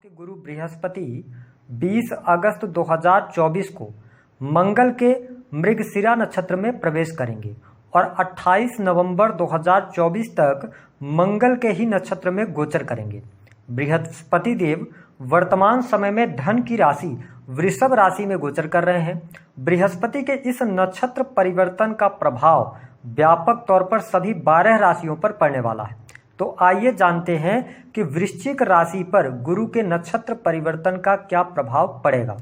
आपके गुरु बृहस्पति 20 अगस्त 2024 को मंगल के मृगशिरा नक्षत्र में प्रवेश करेंगे और 28 नवंबर 2024 तक मंगल के ही नक्षत्र में गोचर करेंगे। बृहस्पति देव वर्तमान समय में धन की राशि वृषभ राशि में गोचर कर रहे हैं। बृहस्पति के इस नक्षत्र परिवर्तन का प्रभाव व्यापक तौर पर सभी 12 राशियों पर पड़ने वाला है। तो आइए जानते हैं कि वृश्चिक राशि पर गुरु के नक्षत्र परिवर्तन का क्या प्रभाव पड़ेगा।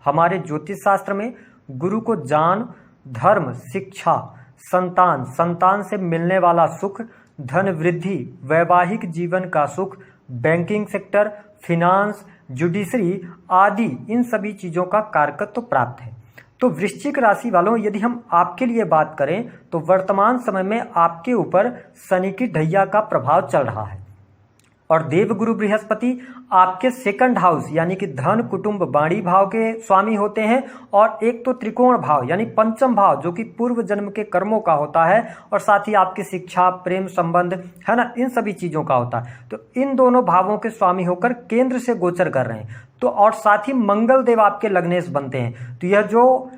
हमारे ज्योतिष शास्त्र में गुरु को ज्ञान, धर्म, शिक्षा, संतान, संतान से मिलने वाला सुख, धन वृद्धि, वैवाहिक जीवन का सुख, बैंकिंग सेक्टर, फिनांस, जुडिशरी आदि इन सभी चीज़ों का कारकत्व प्राप्त है। तो वृश्चिक राशि वालों, यदि हम आपके लिए बात करें तो वर्तमान समय में आपके ऊपर शनि की ढैया का प्रभाव चल रहा है और देवगुरु बृहस्पति आपके सेकंड हाउस यानी कि धन, कुटुंब, वाणी भाव के स्वामी होते हैं और एक तो त्रिकोण भाव यानी पंचम भाव जो कि पूर्व जन्म के कर्मों का होता है और साथ ही आपकी शिक्षा, प्रेम संबंध है ना, इन सभी चीजों का होता है। तो इन दोनों भावों के स्वामी होकर केंद्र से गोचर कर रहे हैं। तो और साथ ही मंगल देव आपके लग्नेश बनते हैं। तो यह जो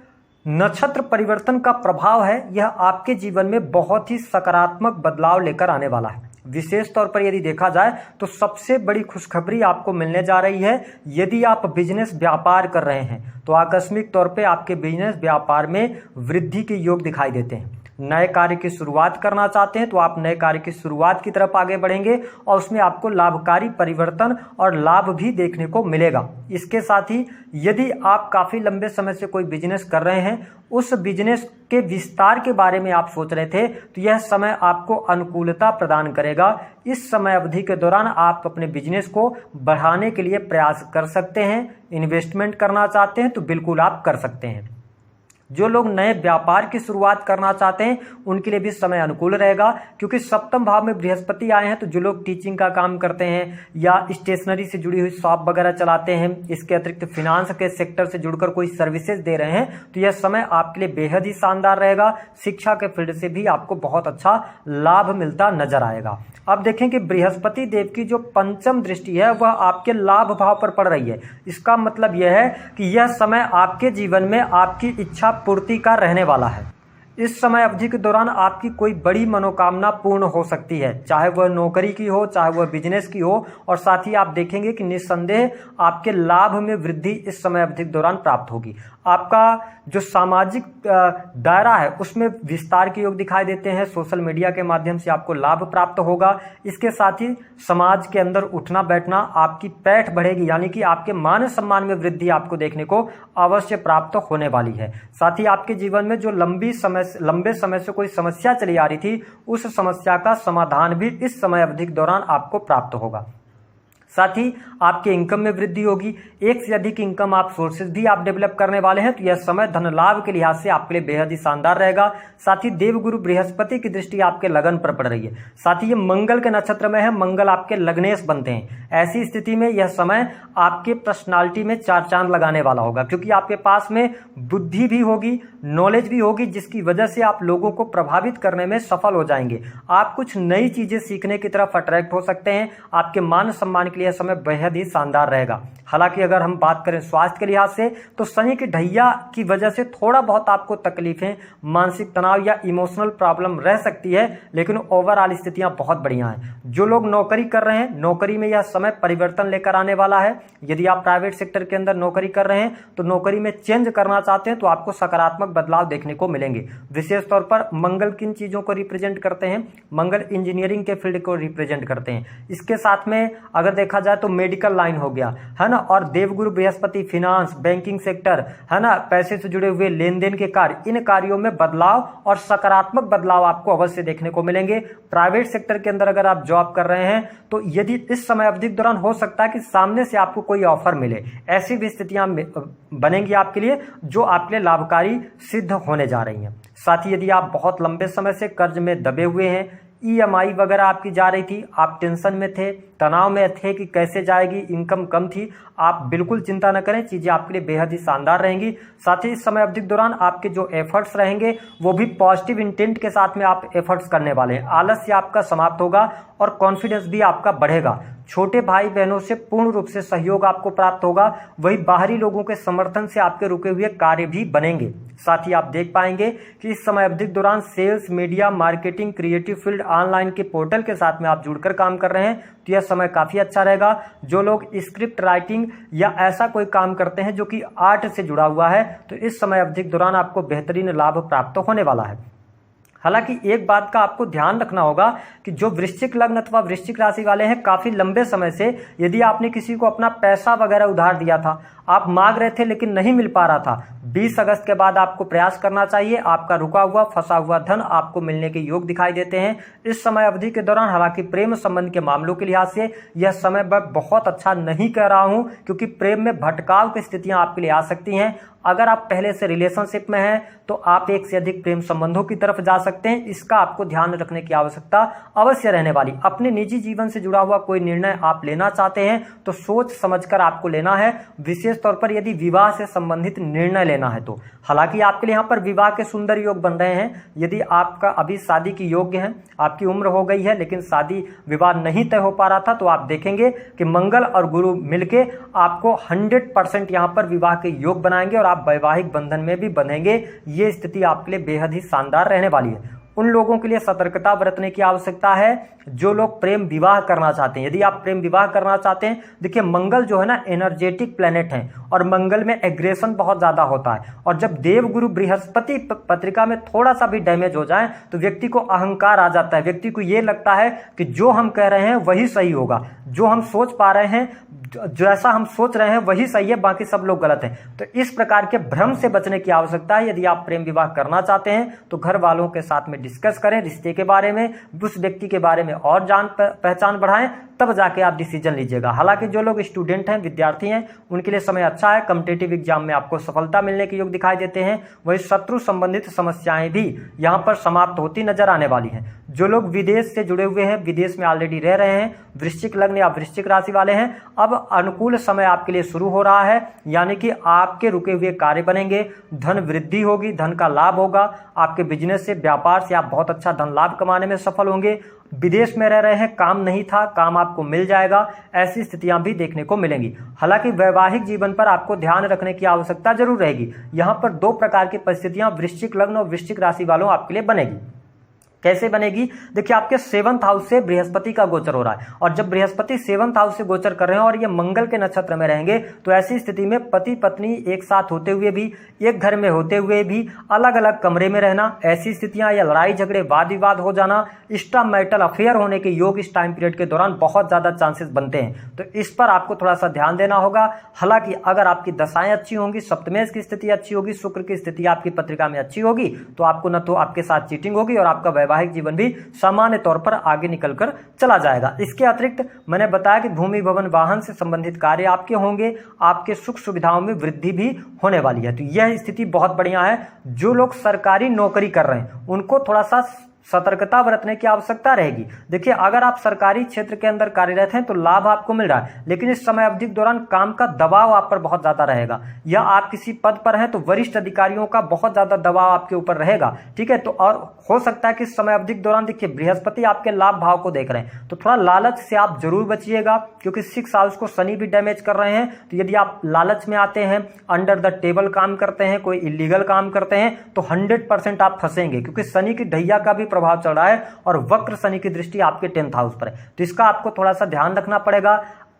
नक्षत्र परिवर्तन का प्रभाव है यह आपके जीवन में बहुत ही सकारात्मक बदलाव लेकर आने वाला है। विशेष तौर पर यदि देखा जाए तो सबसे बड़ी खुशखबरी आपको मिलने जा रही है। यदि आप बिजनेस व्यापार कर रहे हैं तो आकस्मिक तौर पे आपके बिजनेस व्यापार में वृद्धि के योग दिखाई देते हैं। नए कार्य की शुरुआत करना चाहते हैं तो आप नए कार्य की शुरुआत की तरफ आगे बढ़ेंगे और उसमें आपको लाभकारी परिवर्तन और लाभ भी देखने को मिलेगा। इसके साथ ही यदि आप काफ़ी लंबे समय से कोई बिजनेस कर रहे हैं, उस बिजनेस के विस्तार के बारे में आप सोच रहे थे, तो यह समय आपको अनुकूलता प्रदान करेगा। इस समय अवधि के दौरान आप अपने बिजनेस को बढ़ाने के लिए प्रयास कर सकते हैं। इन्वेस्टमेंट करना चाहते हैं तो बिल्कुल आप कर सकते हैं। जो लोग नए व्यापार की शुरुआत करना चाहते हैं उनके लिए भी समय अनुकूल रहेगा, क्योंकि सप्तम भाव में बृहस्पति आए हैं। तो जो लोग टीचिंग का काम करते हैं या स्टेशनरी से जुड़ी हुई शॉप वगैरह चलाते हैं, इसके अतिरिक्त फिनांस के सेक्टर से जुड़कर कोई सर्विसेज दे रहे हैं, तो यह समय आपके लिए बेहद ही शानदार रहेगा। शिक्षा के फील्ड से भी आपको बहुत अच्छा लाभ मिलता नजर आएगा। अब देखें कि बृहस्पति देव की जो पंचम दृष्टि है वह आपके लाभ भाव पर पड़ रही है। इसका मतलब यह है कि यह समय आपके जीवन में आपकी इच्छा पूर्ति का रहने वाला है। इस समय अवधि के दौरान आपकी कोई बड़ी मनोकामना पूर्ण हो सकती है, चाहे वह नौकरी की हो, चाहे वह बिजनेस की हो। और साथ ही आप देखेंगे कि निस्संदेह आपके लाभ में वृद्धि इस समय अवधि के दौरान प्राप्त होगी। आपका जो सामाजिक दायरा है उसमें विस्तार के योग दिखाई देते हैं। सोशल मीडिया के माध्यम से आपको लाभ प्राप्त होगा। इसके साथ ही समाज के अंदर उठना बैठना, आपकी पैठ बढ़ेगी, यानी कि आपके मान सम्मान में वृद्धि आपको देखने को अवश्य प्राप्त होने वाली है। साथ ही आपके जीवन में जो लंबे समय से कोई समस्या चली आ रही थी, उस समस्या का समाधान भी इस समय अवधि के दौरान आपको प्राप्त होगा। साथ ही आपके इनकम में वृद्धि होगी। एक से अधिक इनकम आप सोर्सेज भी आप डेवलप करने वाले हैं। तो यह समय धन लाभ के लिहाज से आपके लिए बेहद ही शानदार रहेगा। साथ ही देवगुरु बृहस्पति की दृष्टि आपके लगन पर पड़ रही है। साथ ही ये मंगल के नक्षत्र में है, मंगल आपके लग्नेश बनते हैं। ऐसी स्थिति में यह समय आपके पर्सनालिटी में चार चांद लगाने वाला होगा, क्योंकि आपके पास में बुद्धि भी होगी, नॉलेज भी होगी, जिसकी वजह से आप लोगों को प्रभावित करने में सफल हो जाएंगे। आप कुछ नई चीजें सीखने की तरफ अट्रैक्ट हो सकते हैं। आपके मान सम्मान के लिए समय बेहद ही शानदार रहेगा। हालांकि अगर हम बात करें स्वास्थ्य के लिहाज से तो शनि की ढैया की वजह से थोड़ा बहुत आपको तकलीफें, मानसिक तनाव या इमोशनल प्रॉब्लम रह सकती है, लेकिन ओवरऑल स्थितियां बहुत बढ़िया हैं। जो लोग नौकरी कर रहे हैं, नौकरी में यह समय परिवर्तन लेकर आने वाला है। यदि आप प्राइवेट सेक्टर के अंदर नौकरी कर रहे हैं तो नौकरी में चेंज करना चाहते हैं तो आपको सकारात्मक बदलाव देखने को मिलेंगे। विशेष तौर पर मंगल किन चीजों को रिप्रेजेंट करते हैं? मंगल इंजीनियरिंग के फील्ड को रिप्रेजेंट करते हैं। इसके साथ में अगर देखा जाए तो मेडिकल लाइन हो गया, है ना, और देवगुरु बृहस्पति फिनांस, बैंकिंग सेक्टर, है ना, पैसे से जुड़े हुए लेन देन के कार्य, इन कार्यों में बदलाव और सकारात्मक बदलाव आपको अवश्य देखने को मिलेंगे। प्राइवेट सेक्टर के अंदर अगर आप जॉब कर रहे हैं तो यदि इस समय अवधि के दौरान हो सकता है कि सामने से आपको कोई ऑफर मिले, ऐसी भी स्थितियां बनेंगी आपके लिए जो आपके लिए लाभकारी सिद्ध होने जा रही हैं। साथ ही यदि आप बहुत लंबे समय से कर्ज में दबे हुए हैं, EMI वगैरह आपकी जा रही थी, आप टेंशन में थे, तनाव में थे कि कैसे जाएगी, इनकम कम थी, आप बिल्कुल चिंता न करें, चीज़ें आपके लिए बेहद ही शानदार रहेंगी। साथ ही इस समय अवधि के दौरान आपके जो एफर्ट्स रहेंगे वो भी पॉजिटिव इंटेंट के साथ में आप एफर्ट्स करने वाले हैं। आलस्य आपका समाप्त होगा और कॉन्फिडेंस भी आपका बढ़ेगा। छोटे भाई बहनों से पूर्ण रूप से सहयोग आपको प्राप्त होगा, वही बाहरी लोगों के समर्थन से आपके रुके हुए कार्य भी बनेंगे। साथ ही आप देख पाएंगे कि इस समय अवधि के दौरान sales, media, marketing, creative field, online के पोर्टल के साथ में आप जुड़कर काम कर रहे हैं तो यह समय काफ़ी अच्छा रहेगा। जो लोग स्क्रिप्ट राइटिंग या ऐसा कोई काम करते हैं जो कि आर्ट से जुड़ा हुआ है तो इस समय अवधि के दौरान आपको बेहतरीन लाभ प्राप्त होने वाला है। हालांकि एक बात का आपको ध्यान रखना होगा कि जो वृश्चिक लग्न अथवा वृश्चिक राशि वाले हैं, काफ़ी लंबे समय से यदि आपने किसी को अपना पैसा वगैरह उधार दिया था, आप मांग रहे थे लेकिन नहीं मिल पा रहा था, 20 अगस्त के बाद आपको प्रयास करना चाहिए। आपका रुका हुआ फंसा हुआ धन आपको मिलने के योग दिखाई देते हैं इस समय अवधि के दौरान। हालांकि प्रेम संबंध के मामलों के लिहाज से यह समय बहुत अच्छा नहीं कह रहा हूं, क्योंकि प्रेम में भटकाव की स्थितियां आपके लिए आ सकती हैं। अगर आप पहले से रिलेशनशिप में हैं तो आप एक से अधिक प्रेम संबंधों की तरफ जा सकते हैं, इसका आपको ध्यान रखने की आवश्यकता अवश्य रहने वाली। अपने निजी जीवन से जुड़ा हुआ कोई निर्णय आप लेना चाहते हैं तो सोच समझकर आपको लेना है, विशेष तौर पर यदि विवाह से संबंधित निर्णय लेना है तो। हालांकि आपके लिए यहाँ पर विवाह के सुंदर योग बन रहे हैं। यदि आपका अभी शादी की योग्य है, आपकी उम्र हो गई है लेकिन शादी विवाह नहीं तय हो पा रहा था, तो आप देखेंगे कि मंगल और गुरु मिलके आपको 100% यहाँ पर विवाह के योग बनाएंगे और आप वैवाहिक बंधन में भी बंधेंगे। ये स्थिति आपके लिए बेहद ही शानदार रहने वाली है। उन लोगों के लिए सतर्कता बरतने की आवश्यकता है जो लोग प्रेम विवाह करना चाहते हैं। यदि आप प्रेम विवाह करना चाहते हैं, देखिए मंगल जो है ना एनर्जेटिक प्लेनेट है और मंगल में एग्रेशन बहुत ज्यादा होता है, और जब देवगुरु बृहस्पति पत्रिका में थोड़ा सा भी डैमेज हो जाए तो व्यक्ति को अहंकार आ जाता है। व्यक्ति को ये लगता है कि जो हम कह रहे हैं वही सही होगा, जो हम सोच पा रहे हैं, जैसा हम सोच रहे हैं वही सही है, बाकी सब लोग गलत हैं। तो इस प्रकार के भ्रम से बचने की आवश्यकता है। यदि आप प्रेम विवाह करना चाहते हैं तो घर वालों के साथ में डिस्कस करें, रिश्ते के बारे में, उस व्यक्ति के बारे में और जान पहचान बढ़ाएं, तब जाके आप डिसीजन लीजिएगा। हालांकि जो लोग स्टूडेंट हैं, विद्यार्थी हैं, उनके लिए समय अच्छा है। कॉम्पिटिटिव एग्जाम में आपको सफलता मिलने के योग दिखाई देते हैं। वही शत्रु संबंधित समस्याएं भी यहाँ पर समाप्त होती नजर आने वाली हैं। जो लोग विदेश से जुड़े हुए हैं, विदेश में ऑलरेडी रह रहे हैं, वृश्चिक लग्न या वृश्चिक राशि वाले हैं, अब अनुकूल समय आपके लिए शुरू हो रहा है। यानी कि आपके रुके हुए कार्य बनेंगे, धन वृद्धि होगी, धन का लाभ होगा। आपके बिजनेस से, व्यापार से आप बहुत अच्छा धन लाभ कमाने में सफल होंगे। विदेश में रह रहे हैं, काम नहीं था, काम आपको मिल जाएगा, ऐसी स्थितियां भी देखने को मिलेंगी। हालांकि वैवाहिक जीवन पर आपको ध्यान रखने की आवश्यकता जरूर रहेगी। यहां पर 2 प्रकार की परिस्थितियां वृश्चिक लग्न और वृश्चिक राशि वालों आपके लिए बनेगी। कैसे बनेगी? देखिए आपके 7th हाउस से बृहस्पति का गोचर हो रहा है, और जब बृहस्पति 7th हाउस से गोचर कर रहे हैं और ये मंगल के नक्षत्र में रहेंगे तो ऐसी स्थिति में पति पत्नी एक साथ होते हुए भी, एक घर में होते हुए भी अलग अलग कमरे में रहना, ऐसी स्थितियां या लड़ाई झगड़े, वाद विवाद हो जाना, एक्स्ट्रा मैरिटल अफेयर होने के योग इस टाइम पीरियड के दौरान बहुत ज्यादा चांसेस बनते हैं। तो इस पर आपको थोड़ा सा ध्यान देना होगा। हालांकि अगर आपकी दशाएं अच्छी होंगी, सप्तमेश की स्थिति अच्छी होगी, शुक्र की स्थिति आपकी पत्रिका में अच्छी होगी, तो आपको न तो आपके साथ चीटिंग होगी और आपका वैवाहिक जीवन भी सामान्य तौर पर आगे निकलकर चला जाएगा। इसके अतिरिक्त मैंने बताया कि भूमि, भवन, वाहन से संबंधित कार्य आपके होंगे, आपके सुख सुविधाओं में वृद्धि भी होने वाली है। तो यह स्थिति बहुत बढ़िया है। जो लोग सरकारी नौकरी कर रहे हैं उनको थोड़ा सा सतर्कता बरतने की आवश्यकता रहेगी। देखिए अगर आप सरकारी क्षेत्र के अंदर कार्यरत हैं तो लाभ आपको मिल रहा है, लेकिन इस समय अवधि के दौरान काम का दबाव आप पर बहुत ज्यादा रहेगा, या आप किसी पद पर हैं तो वरिष्ठ अधिकारियों का बहुत ज्यादा दबाव आपके ऊपर रहेगा। ठीक है, तो और हो सकता है कि इस समय अवधि के दौरान देखिए बृहस्पति आपके लाभ भाव को देख रहे हैं, तो थोड़ा लालच से आप जरूर बचिएगा, क्योंकि 6th हाउस को शनि भी डैमेज कर रहे हैं। तो यदि आप लालच में आते हैं, अंडर द टेबल काम करते हैं, कोई इलीगल काम करते हैं, तो 100% आप फंसेंगे, क्योंकि शनि की ढैया का भी प्रभाव चल रहा है और वक्र शनि की दृष्टि आपके 10th हाउस पर है। तो इसका आपको थोड़ा सा ध्यान रखना पड़ेगा।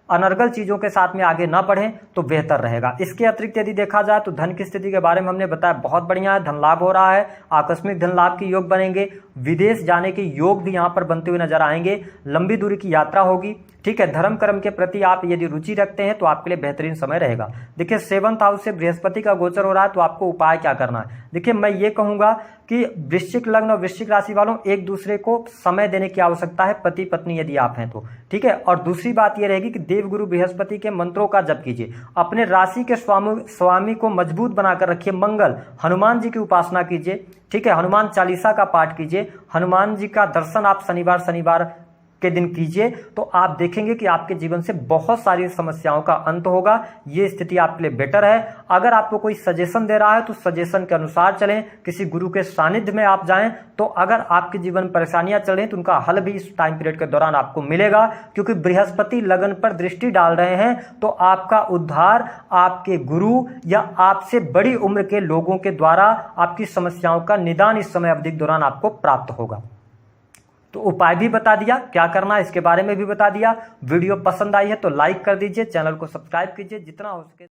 अनर्गल चीजों के साथ में आगे ना बढ़ें तो बेहतर रहेगा। इसके अतिरिक्त यदि देखा जाए तो धन की स्थिति के बारे में हमने बताया, बहुत बढ़िया है, धन लाभ हो रहा है, आकस्मिक धन लाभ के योग बनेंगे, विदेश जाने के योग भी यहाँ पर बनते हुए नजर आएंगे, लंबी दूरी की यात्रा होगी। ठीक है, धर्म कर्म के प्रति आप यदि रुचि रखते हैं तो आपके लिए बेहतरीन समय रहेगा। देखिए 7th हाउस से बृहस्पति का गोचर हो रहा है, तो आपको उपाय क्या करना है? देखिए मैं ये कहूंगा कि वृश्चिक लग्न और वृश्चिक राशि वालों एक दूसरे को समय देने की आवश्यकता है, पति पत्नी यदि आप हैं तो। ठीक है, और दूसरी बात यह रहेगी कि देवगुरु बृहस्पति के मंत्रों का जप कीजिए, अपने राशि के स्वामी को मजबूत बनाकर रखिए। मंगल हनुमान जी की उपासना कीजिए। ठीक है, हनुमान चालीसा का पाठ कीजिए, हनुमान जी का दर्शन आप शनिवार के दिन कीजिए तो आप देखेंगे कि आपके जीवन से बहुत सारी समस्याओं का अंत होगा। ये स्थिति आपके लिए बेटर है। अगर आपको कोई सजेशन दे रहा है तो सजेशन के अनुसार चलें, किसी गुरु के सानिध्य में आप जाएं। तो अगर आपके जीवन में परेशानियां चल रही तो उनका हल भी इस टाइम पीरियड के दौरान आपको मिलेगा, क्योंकि बृहस्पति लगन पर दृष्टि डाल रहे हैं। तो आपका उद्धार आपके गुरु या आपसे बड़ी उम्र के लोगों के द्वारा आपकी समस्याओं का निदान इस समय अवधि के दौरान आपको प्राप्त होगा। तो उपाय भी बता दिया, क्या करना है इसके बारे में भी बता दिया। वीडियो पसंद आई है तो लाइक कर दीजिए, चैनल को सब्सक्राइब कीजिए जितना हो सके।